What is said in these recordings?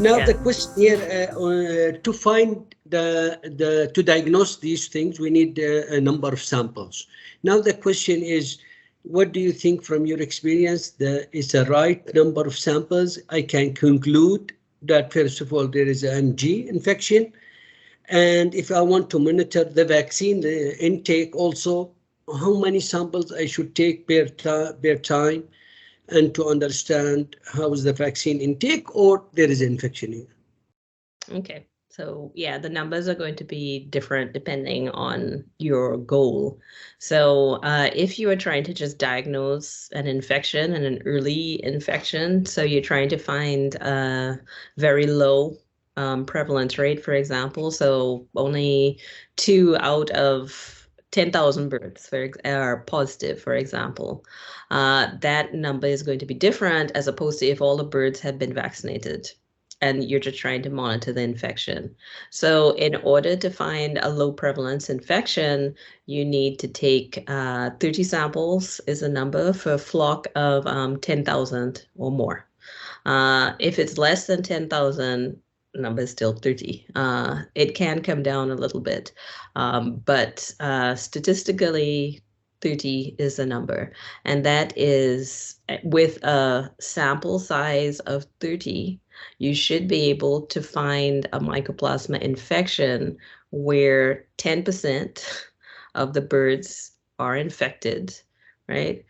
Now Yeah. the question here, to find to diagnose these things, we need a number of samples. Now the question is, what do you think from your experience is the right number of samples? I can conclude that first of all there is an MG infection, and if I want to monitor the vaccine the intake also, how many samples I should take per time, and to understand how is the vaccine intake or there is infection here. Okay. So yeah, the numbers are going to be different depending on your goal. So if you are trying to just diagnose an infection and an early infection, so you're trying to find a very low prevalence rate, for example, so only 2 out of 10,000 birds are positive, for example, that number is going to be different as opposed to if all the birds have been vaccinated and you're just trying to monitor the infection. So in order to find a low prevalence infection, you need to take 30 samples is a number for a flock of 10,000 or more. If it's less than 10,000, number is still 30. It can come down a little bit, but statistically, 30 is the number. And that is with a sample size of 30, you should be able to find a mycoplasma infection where 10% of the birds are infected, right?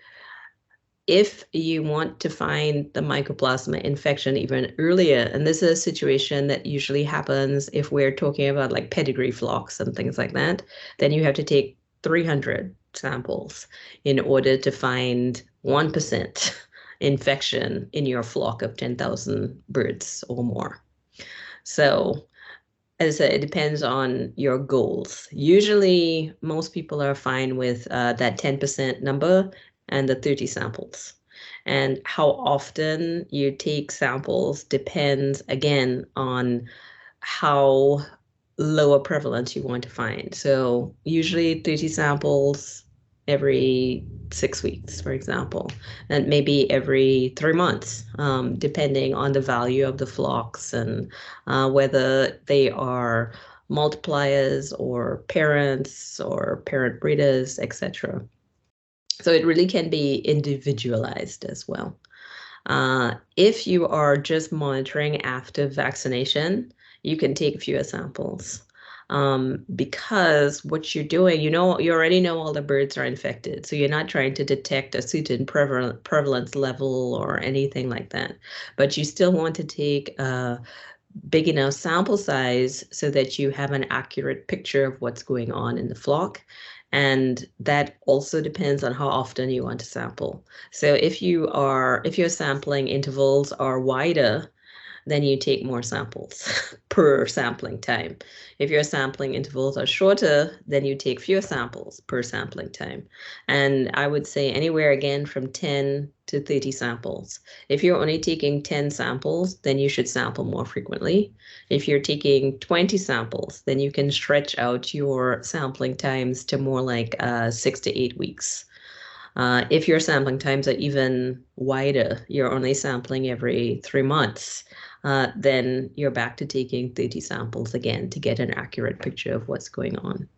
If you want to find the mycoplasma infection even earlier, and this is a situation that usually happens if we're talking about like pedigree flocks and things like that, then you have to take 300 samples in order to find 1% infection in your flock of 10,000 birds or more. So as I said, it depends on your goals. Usually, most people are fine with that 10% number and the 30 samples. And how often you take samples depends, again, on how low a prevalence you want to find. So usually 30 samples every 6 weeks, for example, and maybe every 3 months, depending on the value of the flocks and whether they are multipliers or parent breeders, etc. So it really can be individualized as well. If you are just monitoring after vaccination, you can take fewer samples. Because what you're doing, you already know all the birds are infected. So you're not trying to detect a certain prevalence level or anything like that. But you still want to take a big enough sample size so that you have an accurate picture of what's going on in the flock. And that also depends on how often you want to sample. So if your sampling intervals are wider, then you take more samples per sampling time. If your sampling intervals are shorter, then you take fewer samples per sampling time. And I would say anywhere again from 10 to 30 samples. If you're only taking 10 samples, then you should sample more frequently. If you're taking 20 samples, then you can stretch out your sampling times to more like 6 to 8 weeks. If your sampling times are even wider, you're only sampling every 3 months, then you're back to taking 30 samples again to get an accurate picture of what's going on.